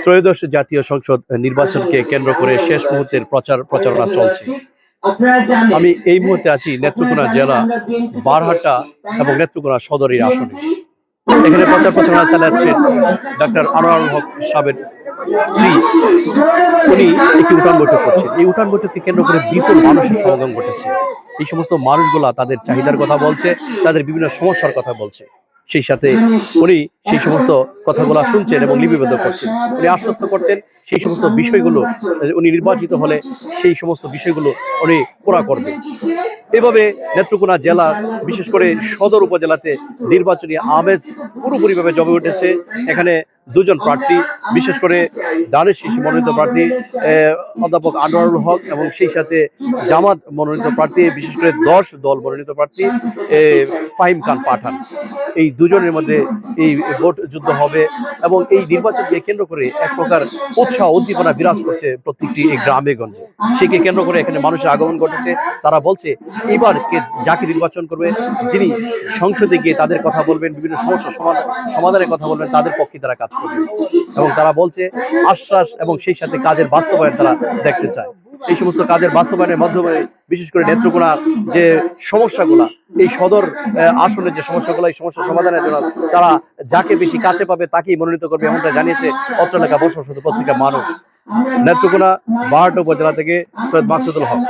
ত্রয়োদশ জাতীয় সংসদ নির্বাচনকে কেন্দ্র করে শেষ মুহূর্তের প্রচারণা চলছে। আমি এই মুহূর্তে আছি নেত্রকোনা জেলা বারহাট্টা এবং নেত্রকোনা সদরের আসনে। এখানে প্রচারণা চালাচ্ছেন ডাক্তার আনোয়ারুল হক সাহেবের স্ত্রী। উনি একটি উঠান বৈঠক করছেন। এই উঠান বৈঠককে কেন্দ্র করে বিপুল মানুষের সমাগম ঘটেছে। এই সমস্ত মানুষগুলা তাদের চাহিদার কথা বলছে, তাদের বিভিন্ন সমস্যার কথা বলছে। সেই সাথে উনি সেই সমস্ত কথাগুলো শুনছেন এবং লিপিবদ্ধ করছেন। উনি আশ্বস্ত করছেন সেই সমস্ত বিষয়গুলো উনি নির্বাচিত হলে সেই সমস্ত বিষয়গুলো উনি পুরা করবেন। এভাবে নেত্রকোনা জেলা বিশেষ করে সদর উপজেলাতে নির্বাচনী আমেজ পুরোপুরিভাবে জমে উঠেছে। এখানে দুজন প্রার্থী, বিশেষ করে দানের শীর্ষ মনোনীত প্রার্থী অধ্যাপক আনোয়ারুল হক এবং সেই সাথে জামাত মনোনীত প্রার্থী, বিশেষ করে 10 দল মনোনীত প্রার্থী ফাহিম খান পাঠান। এই দুজনের মধ্যে এই ভোট যুদ্ধ হবে এবং এই নির্বাচনকে কেন্দ্র করে এক প্রকার উৎসাহ উদ্দীপনা বিরাজ করছে প্রত্যেকটি এই গ্রামে গঞ্জে। সেকে কেন্দ্র করে এখানে মানুষের আগমন ঘটেছে। তারা বলছে এবার যাকে নির্বাচন করবে, যিনি সংসদে গিয়ে তাদের কথা বলবেন, বিভিন্ন সমস্যা সমাধানের কথা বলবেন, তাদের পক্ষে তারা কাজ করবে এবং তারা বলছে আশ্বাস এবং সেই সাথে কাজের বাস্তবায়ন তারা দেখতে চায়। এই সমস্ত কাজের বাস্তবায়নের মাধ্যমে বিশেষ করে নেত্রকোনার যে সমস্যাগুলা, এই সদর আসনের যে সমস্যাগুলো, এই সমস্যা সমাধানের জন্য তারা যাকে বেশি কাছে পাবে তাকেই মনোনীত করবে, এমনটা জানিয়েছে অত্র এলাকা বসবাসরত প্রত্যেকটা মানুষ। নেত্রকোনা বারহাট্টা উপজেলা থেকে সৈয়দ মাকসুদুল হক।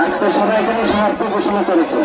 আজকে সবাই এখানে সমাপ্ত ঘোষণা করেছে।